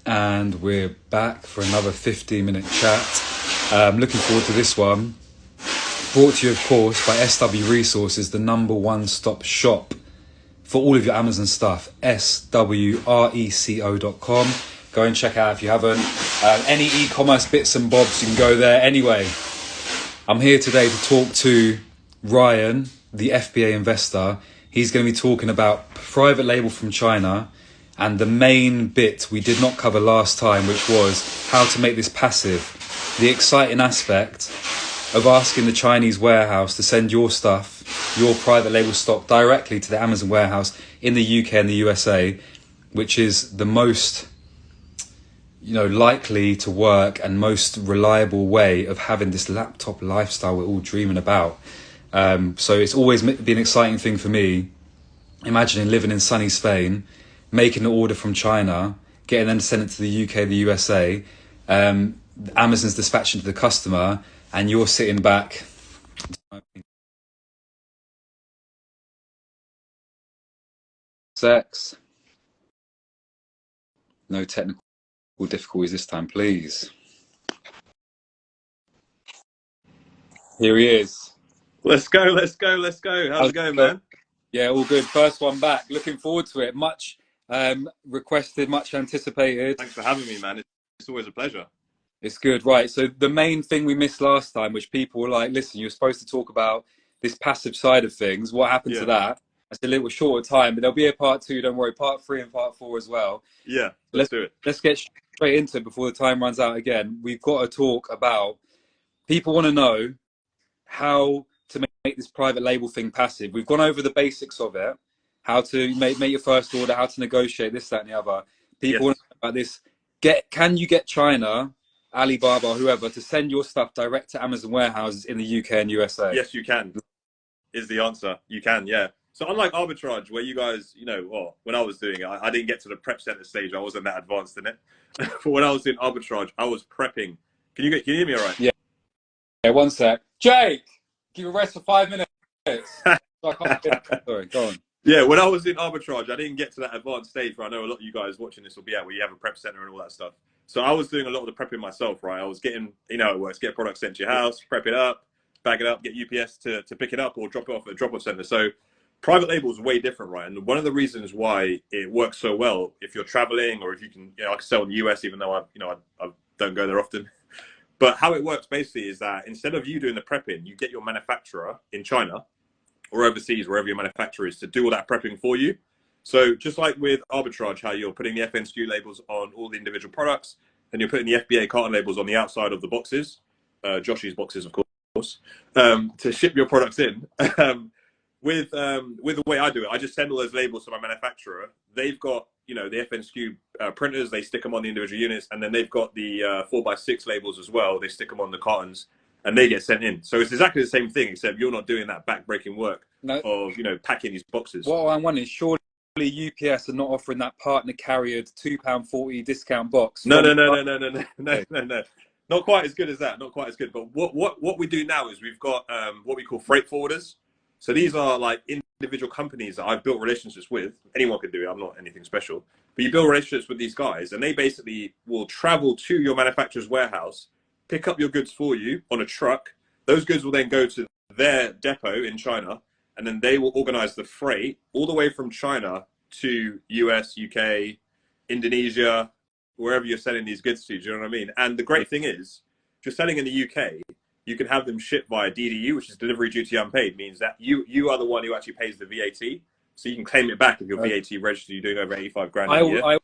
And we're back for another 15-minute chat. Looking forward to this one. Brought to you, of course, by SW Resources, the number one stop shop for all of your Amazon stuff. SWRECO.com. Go and check out if you haven't. Any e-commerce bits and bobs, you can go there. Anyway, I'm here today to talk to Ryan, the FBA investor. He's going to be talking about private label from China and the main bit we did not cover last time, which was how to make this passive. The exciting aspect of asking the Chinese warehouse to send your stuff, your private label stock, directly to the Amazon warehouse in the UK and the USA, which is the most likely to work and most reliable way of having this laptop lifestyle we're all dreaming about. So it's always been an exciting thing for me, imagining living in sunny Spain, making an order from China, getting them to send it to the UK, the USA, Amazon's dispatching to the customer, and you're sitting back. Sex. No technical difficulties this time, please. Here he is. Let's go. How's it going, man? Yeah, all good. First one back. Looking forward to it. Much requested, much anticipated. Thanks for having me, man. It's always a pleasure. It's good. Right. So the main thing we missed last time, which people were like, listen, you're supposed to talk about this passive side of things. What happened to that? It's a little shorter time, but there'll be a part 2. Don't worry. Part 3 and part 4 as well. Yeah, let's do it. Let's get straight into it before the time runs out again. We've got to talk about, people want to know how to make this private label thing passive. We've gone over the basics of it, how to make your first order, how to negotiate this, that, and the other. People want to know about this. Can you get China, Alibaba, whoever, to send your stuff direct to Amazon warehouses in the UK and USA? Yes, you can, is the answer. You can, yeah. So unlike arbitrage, where you guys, when I was doing it, I didn't get to the prep center stage. I wasn't that advanced in it. But when I was doing arbitrage, I was prepping. Can you hear me all right? Yeah. Yeah, one sec. Jake, give a rest for 5 minutes. Sorry, go on. Yeah, when I was in arbitrage, I didn't get to that advanced stage where I know a lot of you guys watching this will be at, where you have a prep center and all that stuff. So I was doing a lot of the prepping myself, right? I was getting, how it works, get products sent to your house, prep it up, bag it up, get UPS to pick it up or drop it off at a drop-off center. So private label is way different, right? And one of the reasons why it works so well, if you're traveling or if you can, I can sell in the US, even though I don't go there often. But how it works basically is that instead of you doing the prepping, you get your manufacturer in China or overseas, wherever your manufacturer is, to do all that prepping for you. So just like with arbitrage, how you're putting the FNSKU labels on all the individual products, and you're putting the FBA carton labels on the outside of the boxes, Josh's boxes, of course, to ship your products in. With the way I do it, I just send all those labels to my manufacturer. They've got, the FNSKU printers, they stick them on the individual units, and then they've got the 4x6 labels as well. They stick them on the cartons, and they get sent in. So it's exactly the same thing, except you're not doing that back-breaking work of, packing these boxes. What I'm wondering is, surely UPS are not offering that partner carriered £2.40 discount box? No. Not quite as good as that. Not quite as good. But what we do now is we've got what we call freight forwarders. So these are like individual companies that I've built relationships with. Anyone can do it. I'm not anything special. But you build relationships with these guys, and they basically will travel to your manufacturer's warehouse, pick up your goods for you on a truck. Those goods will then go to their depot in China, and then they will organize the freight all the way from China to US, UK, Indonesia, wherever you're selling these goods to. Do you know what I mean? And the great thing is, if you're selling in the UK, you can have them shipped via DDU, which is delivery duty unpaid, means that you are the one who actually pays the VAT. So you can claim it back if you're VAT registered, you're doing over 85 grand a year. I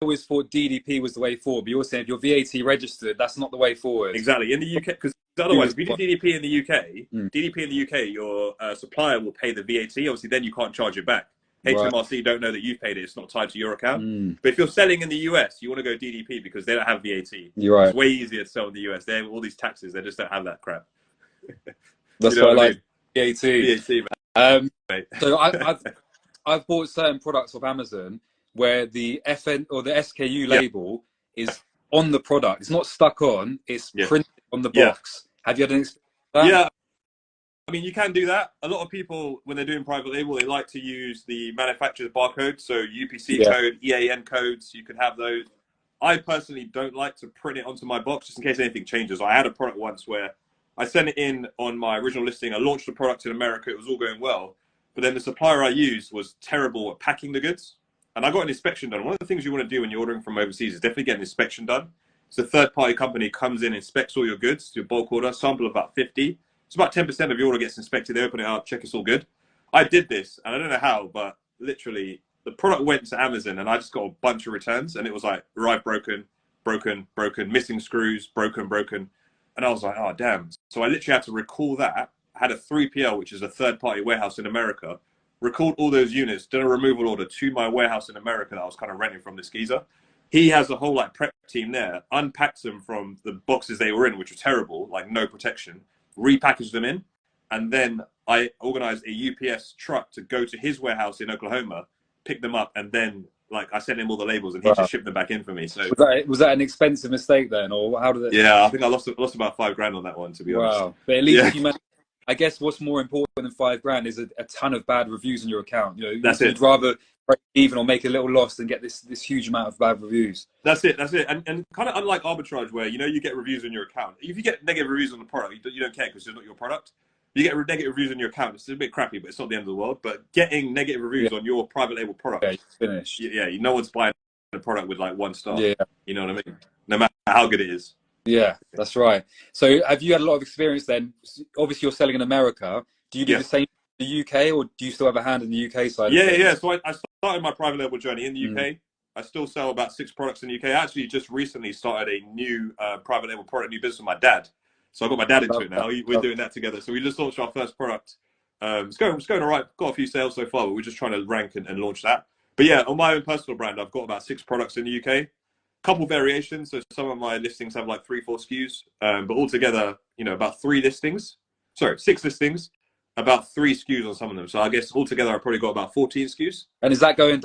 always thought DDP was the way forward, but you're saying if you're VAT registered, that's not the way forward. Exactly. In the UK, because otherwise, if you do DDP in the UK, your supplier will pay the VAT. Obviously, then you can't charge it back. HMRC don't know that you've paid it. It's not tied to your account. But if you're selling in the US, you want to go DDP because they don't have VAT. You're right. It's way easier to sell in the US. They have all these taxes. They just don't have that crap. That's why I like VAT. VAT, man. So I've bought certain products off Amazon where the FN or the SKU label is on the product. It's not stuck on. It's printed on the box. Have you had an experience with that? Yeah. I mean, you can do that. A lot of people, when they're doing private label, they like to use the manufacturer's barcode. So UPC code, EAN codes, you can have those. I personally don't like to print it onto my box just in case anything changes. I had a product once where I sent it in on my original listing. I launched the product in America. It was all going well. But then the supplier I used was terrible at packing the goods. And I got an inspection done. One of the things you want to do when you're ordering from overseas is definitely get an inspection done. So a third-party company comes in, inspects all your goods, your bulk order, sample of about 50. It's about 10% of your order gets inspected. They open it up, check it's all good. I did this, and I don't know how, but literally the product went to Amazon, and I just got a bunch of returns, and it was like, arrived broken, broken, broken, missing screws, broken, broken. And I was like, oh, damn. So I literally had to recall that. I had a 3PL, which is a third-party warehouse in America, recalled all those units, did a removal order to my warehouse in America that I was kind of renting from this geezer. He has a whole like prep team there, unpacks them from the boxes they were in, which were terrible, like no protection, repackaged them in. And then I organized a UPS truck to go to his warehouse in Oklahoma, pick them up, and then like I sent him all the labels and he just shipped them back in for me. So was that an expensive mistake then, or how did it? Yeah, I think I lost about $5,000 on that one, to be honest. Wow, but at least you managed. I guess what's more important than $5,000 is a ton of bad reviews on your account. You know, that's you'd rather break even or make a little loss than get this huge amount of bad reviews. That's it. And kind of unlike arbitrage, where you get reviews on your account. If you get negative reviews on the product, you don't care because it's not your product. You get negative reviews on your account. It's a bit crappy, but it's not the end of the world. But getting negative reviews on your private label product, you're finished. No one's buying a product with like 1 star. Yeah, you know what I mean. No matter how good it is. Yeah, that's right. So have you had a lot of experience then? Obviously, you're selling in America. Do you do the same in the UK, or do you still have a hand in the UK side? Yeah. So I started my private label journey in the UK. I still sell about 6 products in the UK. I actually just recently started a new private label product, new business with my dad. So I got my dad into it now. We're doing that together. So we just launched our first product. It's going all right. Got a few sales so far, but we're just trying to rank and launch that. But yeah, on my own personal brand, I've got about 6 products in the UK. Couple variations. So some of my listings have like 3-4 SKUs, but altogether, about 6 listings, about 3 SKUs on some of them. So I guess altogether, I probably got about 14 SKUs. And is that going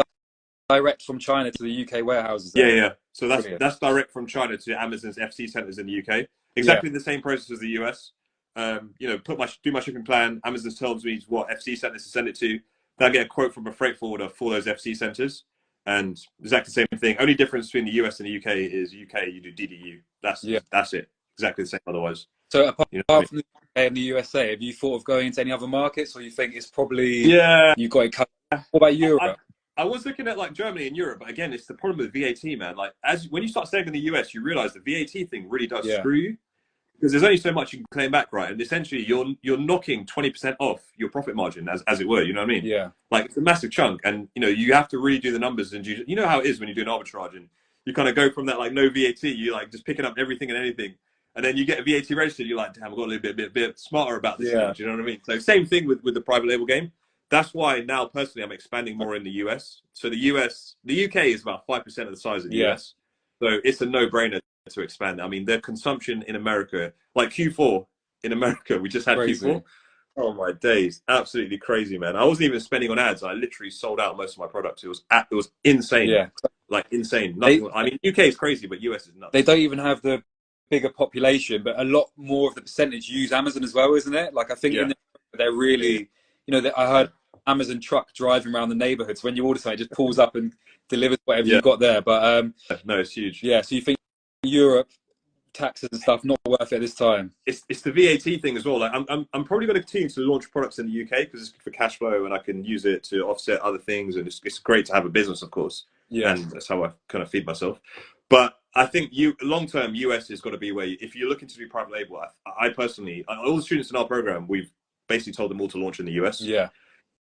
direct from China to the UK warehouses? Yeah. So that's direct from China to Amazon's FC centers in the UK. Exactly the same process as the US. Do my shipping plan. Amazon tells me what FC centers to send it to. Then I get a quote from a freight forwarder for those FC centers. And exactly the same thing. Only difference between the US and the UK is UK, you do DDU. That's it. Exactly the same otherwise. So apart from the UK and the USA, have you thought of going into any other markets, or you think it's probably you've got it covered? What about Europe? I was looking at like Germany and Europe, but again, it's the problem with VAT, man. Like when you start selling in the US, you realize the VAT thing really does screw you. Because there's only so much you can claim back, right? And essentially, you're knocking 20% off your profit margin, as it were. You know what I mean? Yeah. Like it's a massive chunk, and you have to really do the numbers, and you know how it is when you do an arbitrage, and you kind of go from that like no VAT, you like just picking up everything and anything, and then you get a VAT registered, you're like, damn, I've got a little bit smarter about this. Now, do you know what I mean? So same thing with the private label game. That's why now personally I'm expanding more in the US. So the UK is about 5% of the size of the US, so it's a no-brainer to expand. I mean, their consumption in America, like Q4 in America, we just had Q4. Oh my days, absolutely crazy, man. I wasn't even spending on ads. I literally sold out most of my products. It was insane. Yeah, like insane. Nothing. I mean, UK is crazy, but US is nuts. They don't even have the bigger population, but a lot more of the percentage use Amazon as well, isn't it? Like I think they're really, I heard Amazon truck driving around the neighborhoods. When you order something, it just pulls up and delivers whatever you've got there. But no, it's huge. Yeah, so you think Europe taxes and stuff not worth it at this time? It's the VAT thing as well. Like I'm probably going to continue to launch products in the UK because it's good for cash flow and I can use it to offset other things, and it's great to have a business, of course. Yeah, and that's how I kind of feed myself. But I think long term US has got to be where if you're looking to do private label. I personally, all the students in our program, we've basically told them all to launch in the US. Yeah.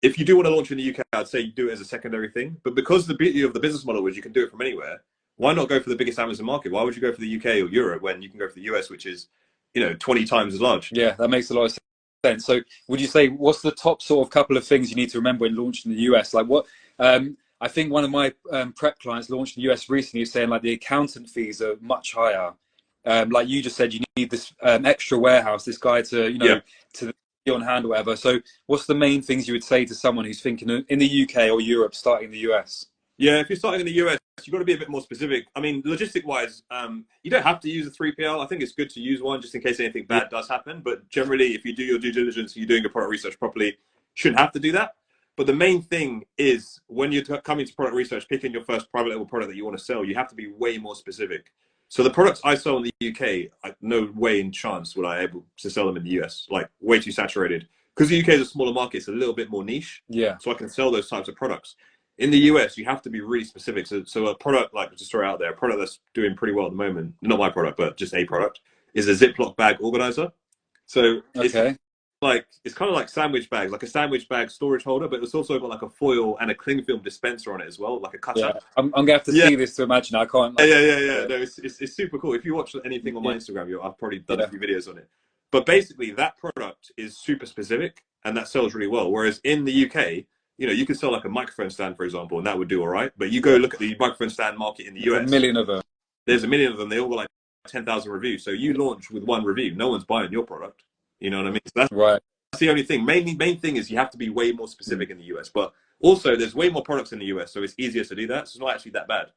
If you do want to launch in the UK, I'd say you do it as a secondary thing. But because the beauty of the business model is you can do it from anywhere. Why not go for the biggest Amazon market? Why would you go for the UK or Europe when you can go for the US, which is, 20 times as large? Yeah, that makes a lot of sense. So would you say, what's the top sort of couple of things you need to remember when launching in the US? Like what, I think one of my prep clients launched in the US recently is saying like the accountant fees are much higher. Like you just said, you need this extra warehouse, this guy to, to be on hand or whatever. So what's the main things you would say to someone who's thinking in the UK or Europe starting in the US? Yeah, if you're starting in the US, you've got to be a bit more specific. I mean, logistic-wise, you don't have to use a 3PL. I think it's good to use one just in case anything bad does happen. But generally, if you do your due diligence and you're doing your product research properly, you shouldn't have to do that. But the main thing is when you're coming to product research, picking your first private label product that you want to sell, you have to be way more specific. So the products I sell in the UK, no way in chance would I able to sell them in the US. Like way too saturated. Because the UK is a smaller market, it's a little bit more niche. Yeah. So I can sell those types of products. In the US, you have to be really specific. So a product, like just throw out there, a product that's doing pretty well at the moment, not my product, but just a product, is a Ziploc bag organizer. So Okay. it's kind of like sandwich bags, like a sandwich bag storage holder, but it's also got like a foil and a cling film dispenser on it as well, like a cutter. Yeah. I'm gonna have to see this to imagine. I can't. Like, Yeah. No, it's super cool. If you watch anything on my Instagram, I've probably done a few videos on it. But basically, that product is super specific, and that sells really well. Whereas in the UK, you know, you could sell like a microphone stand, for example, and that would do all right. But you go look at the microphone stand market in the US. A million of them. There's a million of them. They all got like 10,000 reviews. So you launch with one review. No one's buying your product. You know what I mean? So that's Right. That's the only thing. Main thing is you have to be way more specific in the US. But also, there's way more products in the US, so it's easier to do that. So it's not actually that bad.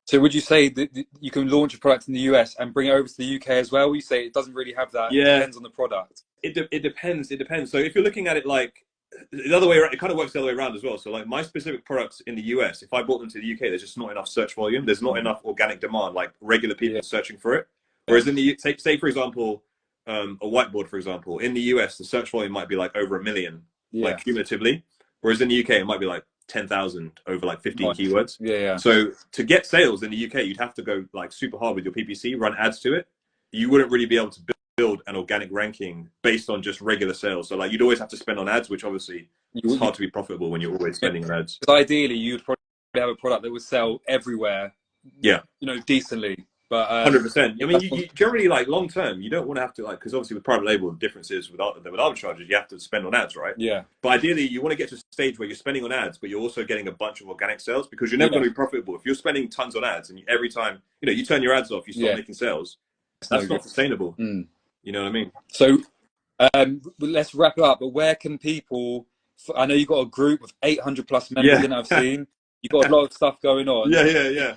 So would you say that you can launch a product in the US and bring it over to the UK as well? You say it doesn't really have that. Yeah. It depends on the product. It depends. It depends. So if you're looking at it like the other way around, it kind of works the other way around as well. So like my specific products in the US, if I brought them to the UK, there's just not enough search volume. There's not enough organic demand, like regular people searching for it. Whereas in the say for example, a whiteboard, for example, in the US, the search volume might be like over 1 million, like cumulatively. Whereas in the UK, it might be like 10,000 over like 15 keywords. Yeah. So to get sales in the UK, you'd have to go like super hard with your PPC, run ads to it. You wouldn't really be able to build an organic ranking based on just regular sales. So like you'd always have to spend on ads, which obviously it's hard to be profitable when you're always spending on ads. Because ideally, you'd probably have a product that would sell everywhere. Yeah. You know, decently. But 100%. I mean, you generally like long term, you don't want to have to like, because obviously with private label, the difference is with arbitrage, you have to spend on ads, right? Yeah. But ideally, you want to get to a stage where you're spending on ads, but you're also getting a bunch of organic sales because you're never going to be profitable. If you're spending tons on ads and every time, you know, you turn your ads off, you stop making sales, that's not sustainable. You know what I mean? So let's wrap it up. But where can people, I know you've got a group of 800 plus members that I've seen. You've got a lot of stuff going on. Yeah.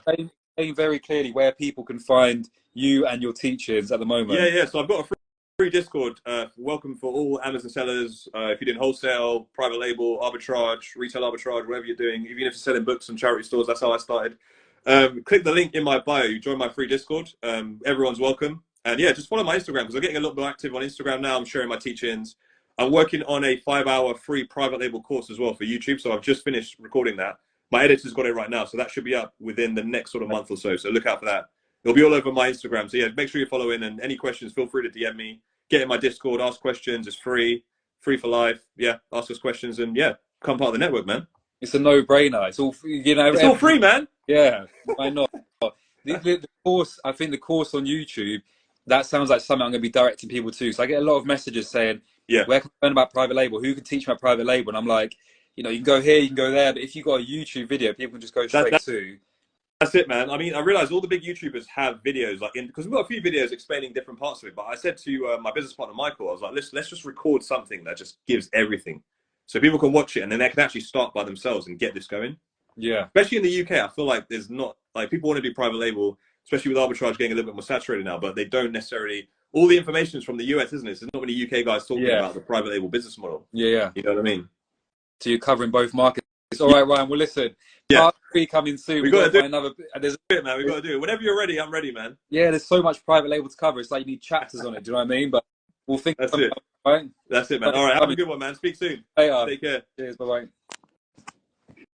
Saying very clearly where people can find you and your teachings at the moment. Yeah. So I've got a free Discord. Welcome for all Amazon sellers. If you're doing wholesale, private label, arbitrage, retail arbitrage, whatever you're doing, even if you're selling books and charity stores, that's how I started. Click the link in my bio. You join my free Discord. Everyone's welcome. And yeah, just follow my Instagram because I'm getting a lot more active on Instagram now. I'm sharing my teachings. I'm working on a 5-hour free private label course as well for YouTube. So I've just finished recording that. My editor's got it right now, so that should be up within the next sort of month or so. So look out for that. It'll be all over my Instagram. So yeah, make sure you follow in, and any questions, feel free to DM me. Get in my Discord, ask questions. It's free for life. Yeah, ask us questions, and yeah, become part of the network, man. It's a no-brainer. It's all, you know. It's all free, man. Yeah, why not? The course, I think the course on YouTube, that sounds like something I'm going to be directing people to. So I get a lot of messages saying, where can I learn about private label? Who can teach me about private label? And I'm like, you know, you can go here, you can go there, but if you've got a YouTube video, people can just go straight to. That's it, man. I mean, I realize all the big YouTubers have videos, like because we've got a few videos explaining different parts of it. But I said to my business partner Michael, I was like, let's just record something that just gives everything, so people can watch it and then they can actually start by themselves and get this going. Yeah. Especially in the UK, I feel like there's not like people want to do private label, especially with arbitrage getting a little bit more saturated now, but they don't necessarily. All the information is from the US, isn't it? There's not many UK guys talking about the private label business model. Yeah. You know what I mean? So you're covering both markets. All right, Ryan. Well, listen. Part 3 coming soon. We got to do another. There's it, man. We got to do it. Whenever you're ready, I'm ready, man. Yeah, there's so much private label to cover. It's like you need chapters on it. Do you know what I mean? But we'll think. That's it. Right? That's it, man. All right. Have a good one, man. Speak soon. Hey, take care. Cheers. Bye bye.